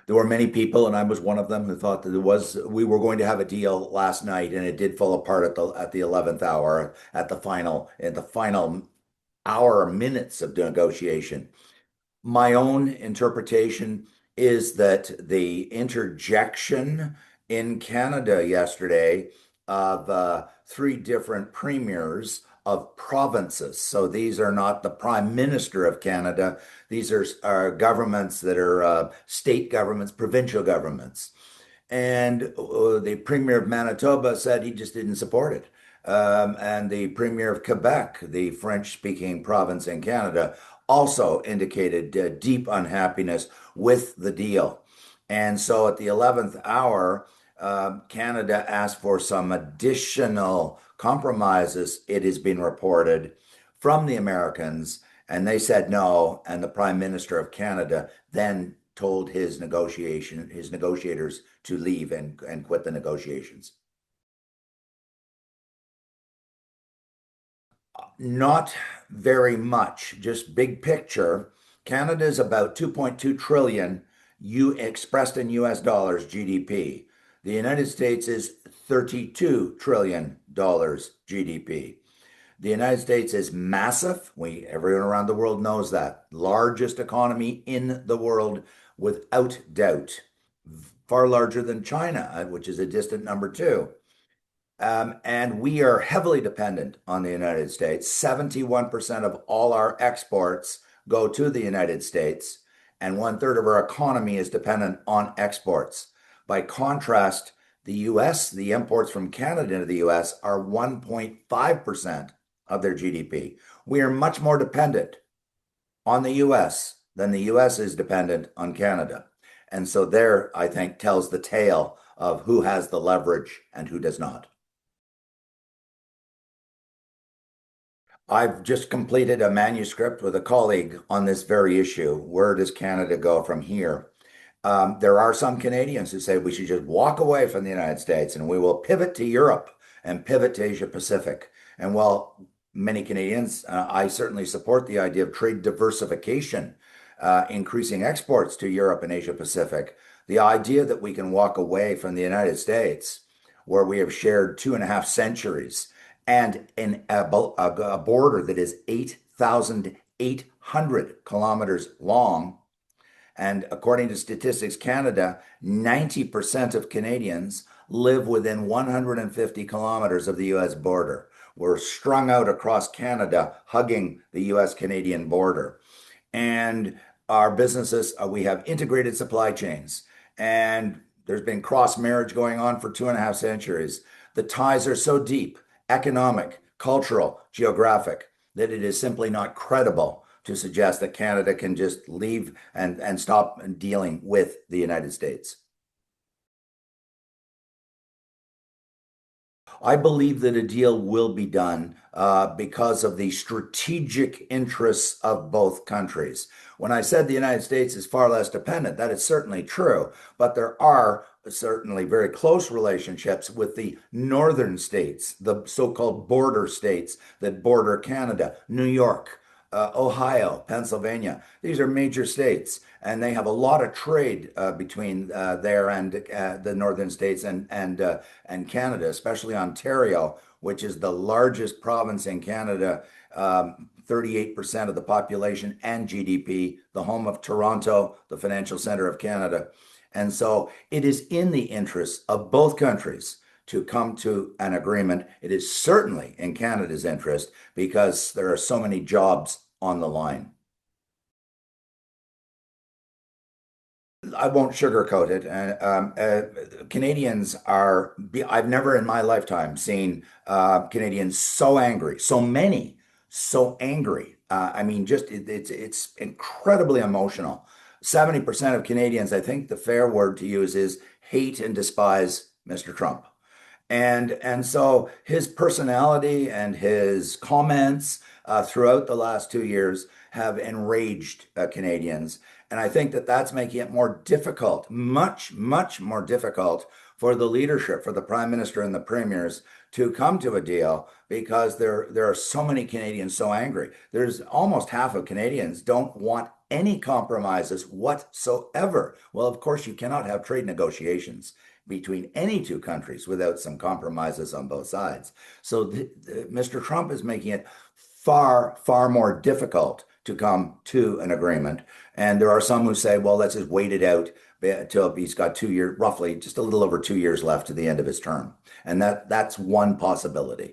There were many people, and I was one of them, who thought that we were going to have a deal last night, and it did fall apart at the 11th hour, at the final hour, minutes of negotiation. My own interpretation is that the interjection in Canada yesterday of three different premiers of provinces. So these are not the Prime Minister of Canada. These are governments that are state governments, provincial governments. And the Premier of Manitoba said he just didn't support it. And the Premier of Quebec, the French-speaking province in Canada, also indicated deep unhappiness with the deal. And so at the 11th hour, Canada asked for some additional compromises, it has been reported, from the Americans, and they said no. And the Prime Minister of Canada then told his negotiators to leave and quit the negotiations. Not very much, just big picture. Canada is about 2.2 trillion you expressed in US dollars GDP. The United States is 32 trillion dollars GDP. The United States is massive. Everyone around the world knows that. Largest economy in the world without doubt. Far larger than China, which is a distant number two. And we are heavily dependent on the United States. 71% of all our exports go to the United States, and one-third of our economy is dependent on exports. By contrast, the US, the imports from Canada into the US are 1.5% of their GDP. We are much more dependent on the US than the US is dependent on Canada. And so there, I think, tells the tale of who has the leverage and who does not. I've just completed a manuscript with a colleague on this very issue. Where does Canada go from here? There are some Canadians who say we should just walk away from the United States and we will pivot to Europe and pivot to Asia Pacific. And while many Canadians, I certainly support the idea of trade diversification, increasing exports to Europe and Asia Pacific. The idea that we can walk away from the United States, where we have shared 2.5 centuries, and in a border that is 8,800 kilometers long. And according to Statistics Canada, 90% of Canadians live within 150 kilometers of the US border. We're strung out across Canada, hugging the US-Canadian border. And our businesses, we have integrated supply chains, and there's been cross marriage going on for 2.5 centuries. The ties are so deep, economic, cultural, geographic, that it is simply not credible to suggest that Canada can just leave and stop dealing with the United States. I believe that a deal will be done because of the strategic interests of both countries. When I said the United States is far less dependent, that is certainly true, but there are certainly very close relationships with the northern states, the so-called border states that border Canada, New York, Ohio, Pennsylvania. These are major states, and they have a lot of trade between there and the northern states and Canada, especially Ontario, which is the largest province in Canada, 38% of the population and GDP, the home of Toronto, the financial center of Canada. And so it is in the interests of both countries to come to an agreement. It is certainly in Canada's interest because there are so many jobs on the line. I won't sugarcoat it. Canadians are, I've never in my lifetime seen Canadians so angry, so many, so angry. I mean, it's incredibly emotional. 70% of Canadians, I think the fair word to use is hate and despise Mr. Trump. And so his personality and his comments throughout the last 2 years have enraged Canadians. And I think that that's making it more difficult, much, much more difficult for the leadership, for the prime minister and the premiers to come to a deal because there are so many Canadians so angry. There's almost half of Canadians don't want any compromises whatsoever. Well, of course, you cannot have trade negotiations between any two countries without some compromises on both sides. So Mr. Trump is making it far, far more difficult to come to an agreement. And there are some who say, well, let's just wait it out until he's got 2 years, roughly just a little over 2 years left to the end of his term. And that's one possibility.